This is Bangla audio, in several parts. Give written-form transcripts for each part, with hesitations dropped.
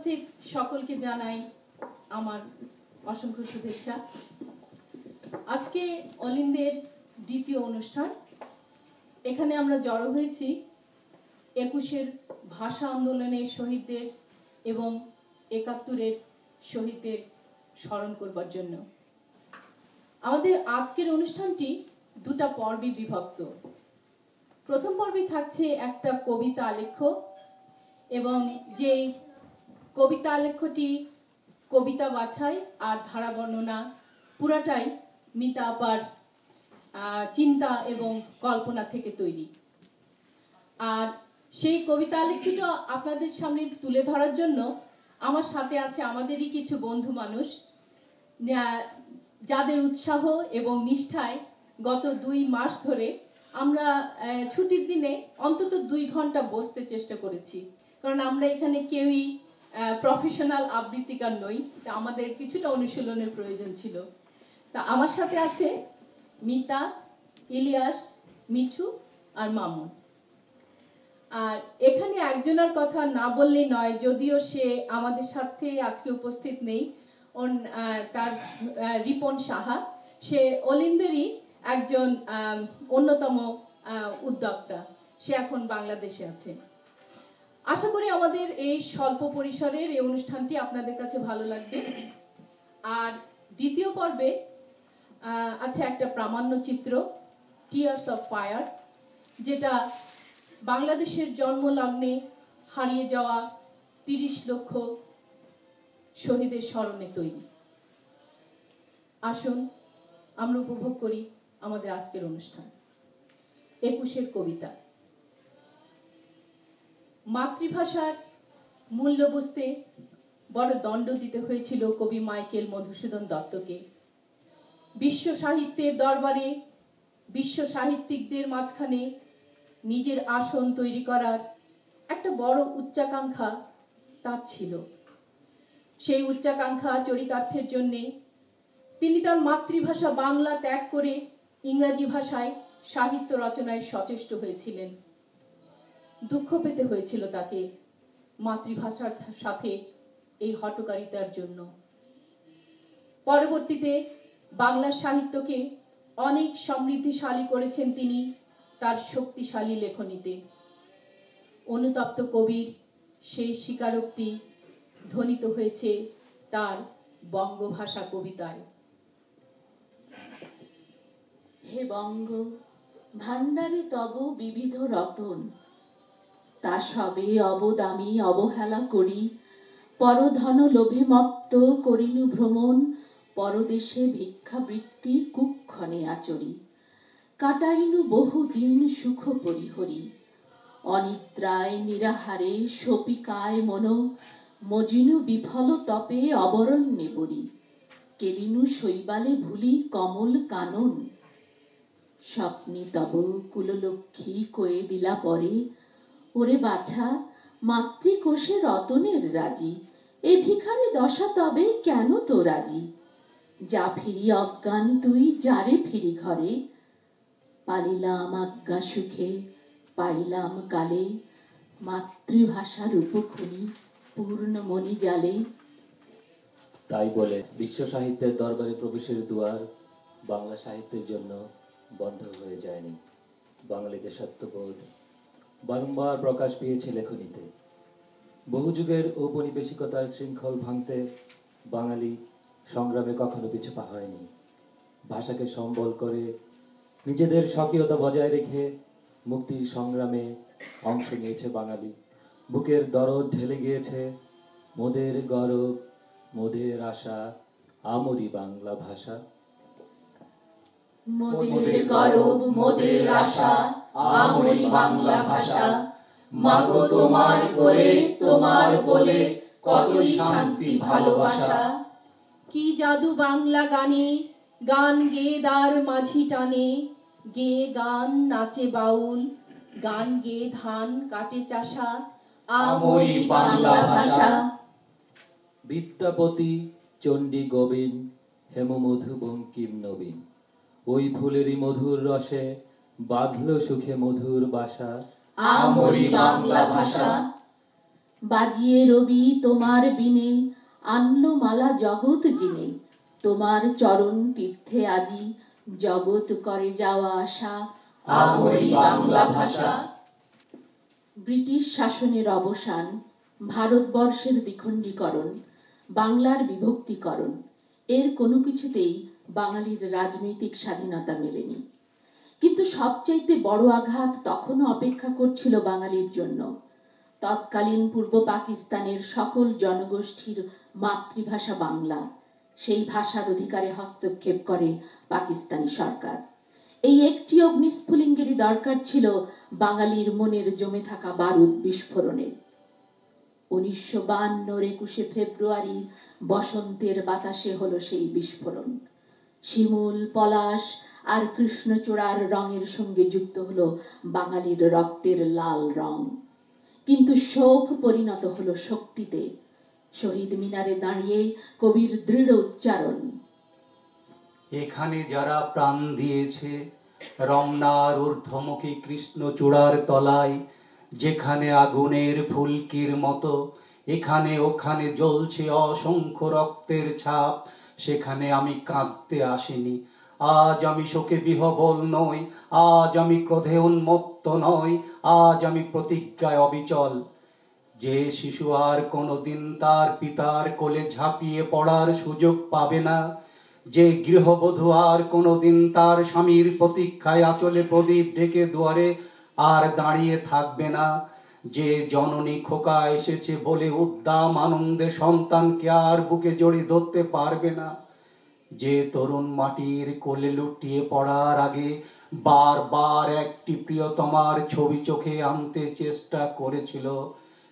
উপস্থিত সকলকে জানাই আমার অসংখ্য শুভেচ্ছা। আজকে অলিন্দের দ্বিতীয় অনুষ্ঠান। এখানে আমরা জড়ো হয়েছি ২১-এর ভাষা আন্দোলনের শহীদদের এবং ৭১-এর শহীদদের স্মরণ করবার জন্য। আমাদের আজকের অনুষ্ঠানটি দুটা পর্বে বিভক্ত। প্রথম পর্বে থাকছে একটা কবিতা আলেখ্য এবং যে কবিতা আলেখ্যটি কবিতা বাছাই আর ধারা বর্ণনা পুরাটাই মিতা আপার চিন্তা এবং কল্পনা থেকে তৈরি। আর সেই কবিতা আলেখ্যটা আপনাদের সামনে তুলে ধরার জন্য আমার সাথে আছে আমাদেরই কিছু বন্ধু মানুষ, যাদের উৎসাহ এবং নিষ্ঠায় গত ২ মাস ধরে আমরা ছুটির দিনে অন্তত ২ ঘন্টা বসতে চেষ্টা করেছি। কারণ আমরা এখানে কেউই প্রফেশনাল আবৃত্তিকার নই, তা আমাদের কিছুটা অনুশীলনের প্রয়োজন ছিল। তা আমার সাথে আছে মিতা, ইলিয়াস, মিঠু আর মামুন। আর এখানে একজনের কথা না বললেই নয়, যদিও সে আমাদের সাথে আজকে উপস্থিত নেই। তার রিপন সাহা, সে অলিন্দেরই একজন অন্যতম উদ্যোক্তা। সে এখন বাংলাদেশে আছে। আশা করি আমাদের এই স্বল্প পরিসরের এই অনুষ্ঠানটি আপনাদের কাছে ভালো লাগবে। আর দ্বিতীয় পর্বে আছে একটা প্রামাণ্য চিত্র, টিয়ার্স অফ ফায়ার, যেটা বাংলাদেশের জন্মলগ্নে হারিয়ে যাওয়া ৩০ লক্ষ শহীদের স্মরণে তৈরি। আসুন আমরা উপভোগ করি আমাদের আজকের অনুষ্ঠান। ২১-এর কবিতা। মাতৃভাষার মূল্য বুঝতে বড় দণ্ড দিতে হয়েছিল কবি মাইকেল মধুসূদন দত্তকে। বিশ্ব সাহিত্যের দরবারে বিশ্ব সাহিত্যিকদের মাঝখানে নিজের আসন তৈরি করার একটা বড় উচ্চাকাঙ্ক্ষা তার ছিল। সেই উচ্চাকাঙ্ক্ষা চরিতার্থের জন্য তিনি তার মাতৃভাষা বাংলা ত্যাগ করে ইংরাজি ভাষায় সাহিত্য রচনায় সচেষ্ট হয়েছিলেন। দুঃখ পেতে হয়েছিল তাকে মাতৃভাষার সাথে এই হঠকারিতার জন্য। পরবর্তীতে বাংলা সাহিত্যকে অনেক সমৃদ্ধিশালী করেছেন তিনি তার শক্তিশালী লেখনীতে। অনুতপ্ত কবির সেই স্বীকারোক্তি ধ্বনিত হয়েছে তার বঙ্গভাষা কবিতায়। হে বঙ্গ, ভাণ্ডারে তব বিবিধ রতন, তা সবে অবদামি অবহেলা করি, পরধন লোভে মত্ত করিনু ভ্রমণ, পরদেশে ভিক্ষাবৃত্তি কুক্ষণে আচরি, কাটাইনু বহুদিন সুখ পরিহরি, অনিদ্রায় নিরাহারে শপিকায় মন, মজিনু বিফল তপে অবরণ্যে বরি, কেলিনু শৈবালে ভুলি কমল কানন, স্বপ্নে তব কুললক্ষ্মী কয়ে দিলা পরে, ওরে বাছা মাতৃকোষে রতনের রাজি, এ ভিখারি দশা তবে কেন তো রাজি, যা ফিরি অজ্ঞান তুই যারে ফিরি ঘরে, পালিলাম আজ্ঞা সুখে পাইলাম কালে, মাতৃভাষার উপখনি পূর্ণমণি জালে। তাই বলে বিশ্ব সাহিত্যের দরবারে প্রবেশের দুয়ার বাংলা সাহিত্যের জন্য বন্ধ হয়ে যায়নি। বাঙালি দেশাত্মবোধ বারংবার প্রকাশ পেয়েছে লেখনীতে। বহু যুগের ঔপনিবেশিকতার শৃঙ্খল ভাঙতে বাঙালি সংগ্রামে কখনো পিছু পা হয়নি। ভাষাকে সম্বল করে নিজেদের স্বকীয়তা বজায় রেখে মুক্তির সংগ্রামে অংশ নিয়েছে বাঙালি। বুকের দরদ ঢেলে গিয়েছে মোদের গরব মোদের আশা, আমরি বাংলা ভাষা। মোদের গরব মোদের আশা, আমরি বাংলা ভাষা, মাগো তোমার করে তোমার বলে কতই শান্তি ভালোবাসা। কি জাদু বাংলা গানে, গান গেয়ে দার মাঝি টানে, গেয়ে গান নাচে বাউল, গান গেয়ে ধান কাটে চাষা, আমরি বাংলা ভাষা। বিদ্যাপতি চণ্ডী গোবিন হেমমধু বঙ্কিম নবীন, ওই ফুলেরই মধুর রসে বাঁধল সুখে মধুর বাসা, আমরি বাংলা ভাষা। বাজিয়ে রবি তোমার বিনে, আনলো মালা জগৎ জিনে। তোমার চরণ তীর্থে আজি জগৎ করে যাওয়া আসা। আমরি বাংলা ভাষা। ব্রিটিশ শাসনের অবসান, ভারতবর্ষের দ্বিখণ্ডীকরণ, বাংলার বিভক্তিকরণ, এর কোনো কিছুতেই বাঙালির রাজনৈতিক স্বাধীনতা মেলেনি। কিন্তু সবচাইতে বড় আঘাত তখনও অপেক্ষা করছিল বাঙালির জন্য। তৎকালীন পূর্ব পাকিস্তানের সকল জনগোষ্ঠীর মাতৃভাষা বাংলা, সেই ভাষার অধিকারে হস্তক্ষেপ করে পাকিস্তানি সরকার। এই একটি অগ্নিস্ফুলিঙ্গেরই দরকার ছিল বাঙালির মনের জমে থাকা বারুদ বিস্ফোরণের। 1952 21 ফেব্রুয়ারি বসন্তের বাতাসে হলো সেই বিস্ফোরণ। শিমুল, পলাশ আর কৃষ্ণচূড়ার রঙের সঙ্গে যুক্ত হলো বাঙালির রক্তের লাল রং। কিন্তু শোক পরিণত হলো শক্তিতে। শহীদ মিনারে দাঁড়িয়ে কবির দৃঢ় উচ্চারণ, এখানে যারা প্রাণ দিয়েছে রমনার ঊর্ধ্বমুখী কৃষ্ণচূড়ার তলায়, যেখানে আগুনের ফুলকির মতো এখানে ওখানে জ্বলছে অসংখ্য রক্তের ছাপ, সেখানে আমি কাঁদতে আসিনি। আজ আমি শোকে বিহবল নই, আজ আমি ক্রোধে উন্মত্ত নই, আজ আমি প্রতিজ্ঞায় অবিচল। যে শিশু আর কোনোদিন তার পিতার কোলে ঝাঁপিয়ে পড়ার সুযোগ পাবে না, যে গৃহবধূ আর কোনোদিন তার স্বামীর প্রতীক্ষায় আঁচলে প্রদীপ ঢেকে দুয়ারে আর দাঁড়িয়ে থাকবে না, যে জননী খোকা এসেছে বলে উদ্দাম আনন্দে সন্তানকে আর বুকে জড়িয়ে ধরতে পারবে না, যে তরুণ মাটির কোলে লুটিয়ে পড়ার আগে বারবার একটি প্রিয়তমার ছবি চোখে আনতে চেষ্টা করেছিল,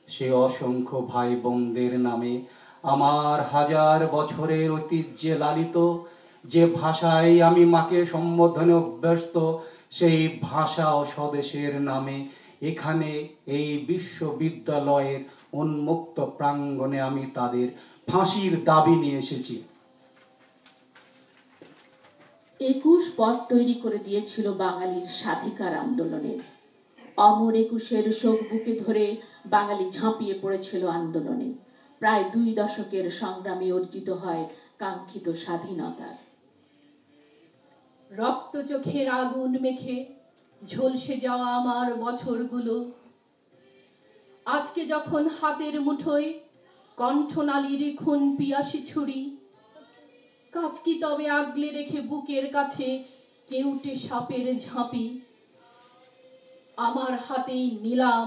সে অসংখ্য ভাই বোনদের নামে আমার হাজার বছরের ঐতিহ্যে লালিত যে ভাষায় আমি মাকে সম্বোধনে অভ্যস্ত, সেই ভাষা ও স্বদেশের নামে এখানে এই বিশ্ববিদ্যালয়ের উন্মুক্ত প্রাঙ্গণে আমি তাদের ফাঁসির দাবি নিয়ে এসেছি। 21 পথ তৈরি করে দিয়েছিল বাঙালির স্বাধিকার আন্দোলনের। অমর 21-এর শোক বুকে ধরে বাঙালি ঝাঁপিয়ে পড়েছিল আন্দোলনে। প্রায় 2 দশকের সংগ্রামে অর্জিত হয় কাঙ্ক্ষিত স্বাধীনতা। রক্ত চোখের আগুন মেখে ঝলসে যাওয়া আমার বছরগুলো আজকে যখন হাতের মুঠোয় কণ্ঠনালীর খুন পিয়াসী ছুরি, কাজ কি তবে আগলে রেখে বুকের কাছে কেউটে সাপের ঝাঁপি? আমার হাতেই নিলাম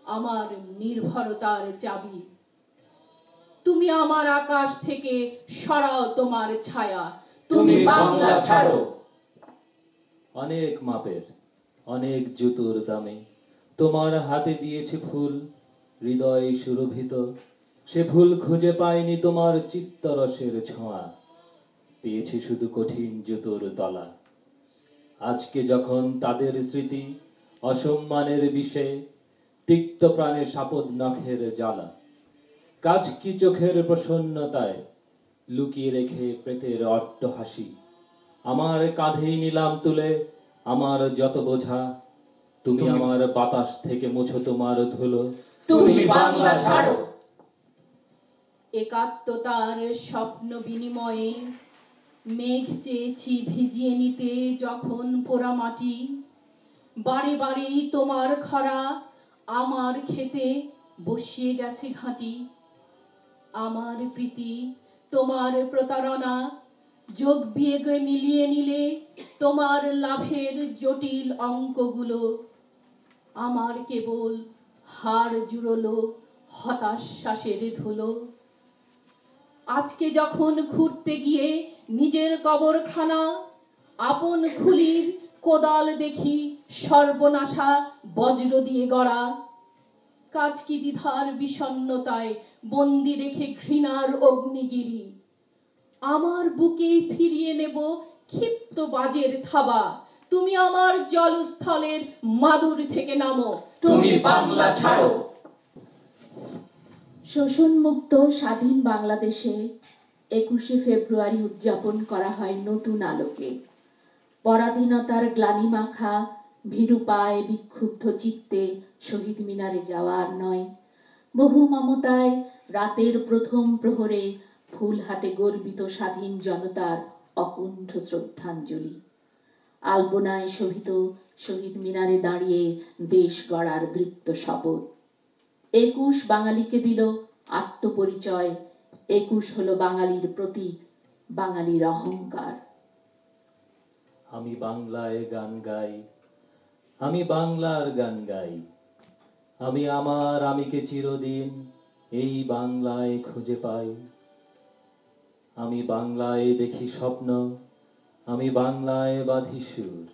আমার নির্ভরতার চাবি। তুমি আমার আকাশ থেকে সরাও তোমার ছায়া, তুমি বাংলা ছাড়ো। অনেক মাপের অনেক জুতোর দামে তোমার হাতে দিয়েছে ফুল, হৃদয় সুরভিত সে ফুল খুঁজে পায়নি তোমার চিত্তরসের ছোঁয়া, পেয়েছে শুধু কঠিন জুতোর তলা। আজকে যখন তাদের স্মৃতি অসম্মানের বিষে, তিক্ত প্রাণে শাপদ নখের জ্বালা, কাজ কি চোখের প্রসন্নতায় লুকিয়ে রেখে প্রেতের অট্ট হাসি, আমার কাঁধেই নিলাম তুলে আমার যত বোঝা, তুমি আমার বাতাস থেকে মুছো তোমার ধুলো, তুমি বাংলা ছাড়ো। একাত্মতার স্বপ্ন বিনিময়ে মেঘ চেয়েছি ভিজিয়ে নিতে যখন পোড়া মাটি, বারে বারেই তোমার খরা আমার খেতে বসিয়ে গেছে ঘাঁটি। আমার প্রীতি তোমার প্রতারণা যোগ বিয়োগে মিলিয়ে নিলে তোমার লাভের জটিল অঙ্কগুলো, আমার কেবল হাড় জুড়লো হতাশ শ্বাসের ধুলো। আজকে যখন ঘুরতে গিয়ে নিজের কবরখানা, আপন খুলির কোদাল দেখি সর্বনাশা বজ্র দিয়ে গড়া, কাজ কি দ্বিধার বিষণ্ণতায় বন্দি রেখে ঘৃণার অগ্নিগিরি, আমার বুকেই ফিরিয়ে নেব ক্ষিপ্ত বাজের থাবা। তুমি আমার জলস্থলের মাদুর থেকে নামো, তুমি বাংলা ছাড়ো। শোষণমুক্ত স্বাধীন বাংলাদেশে 21 ফেব্রুয়ারি উদযাপন করা হয় নতুন আলোকে। পরাধীনতার গ্লানি মাখা ভীরু পায়ে বিক্ষুব্ধ চিত্তে শহীদ মিনারে যাওয়া আর নয়, বহু মমতায় রাতের প্রথম প্রহরে ফুল হাতে গর্বিত স্বাধীন জনতার অকুণ্ঠ শ্রদ্ধাঞ্জলি। আলপনায় শোভিত শহীদ মিনারে দাঁড়িয়ে দেশ গড়ার দৃপ্ত শপথ। ২১ বাঙালিকে দিল আত্মপরিচয়, ২১ হলো বাঙালির প্রতীক, বাঙালির অহংকার। আমি বাংলায় গান গাই, আমি বাংলার গান গাই, আমি আমার আমিকে চিরদিন এই বাংলায় খুঁজে পাই। আমি বাংলায় দেখি স্বপ্ন, আমি বাংলায় বাঁধি সুর,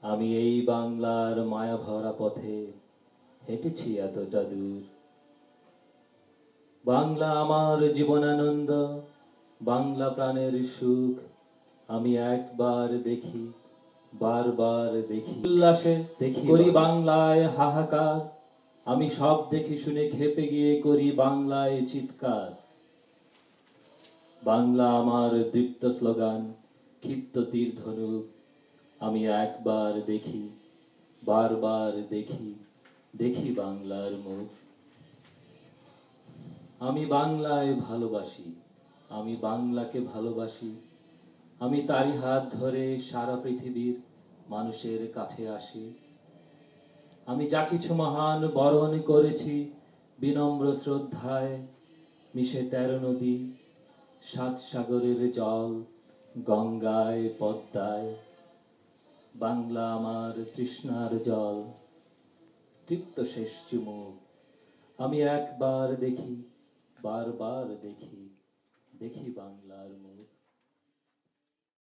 আমি এই বাংলার মায়া ভরা পথে হেঁটেছি এতটা দূর। বাংলা আমার জীবনানন্দ, বাংলা প্রাণের সুখ, আমি একবার দেখি, বারবার দেখি, উল্লাসে দেখি, করি বাংলায় হাহাকার, আমি সব দেখে শুনে খেপে গিয়ে করি বাংলায় চিৎকার। বাংলা আমার দীপ্ত স্লোগান, ক্ষিপ্ত তীর ধনুক, আমি একবার দেখি, বারবার দেখি, দেখি বাংলার মুখ। আমি বাংলায় ভালোবাসি, আমি বাংলাকে ভালোবাসি, আমি তারই হাত ধরে সারা পৃথিবীর মানুষের কাছে আসি। আমি যা কিছু মহান বরণ করেছি বিনম্র শ্রদ্ধায়, মিশে 13 নদী, 7 সাগরের জল, গঙ্গায় পদ্মায়। বাংলা আমার তৃষ্ণার জল, তৃপ্ত শেষ চুমুক, আমি একবার দেখি, বারবার দেখি, দেখি বাংলার মুখ।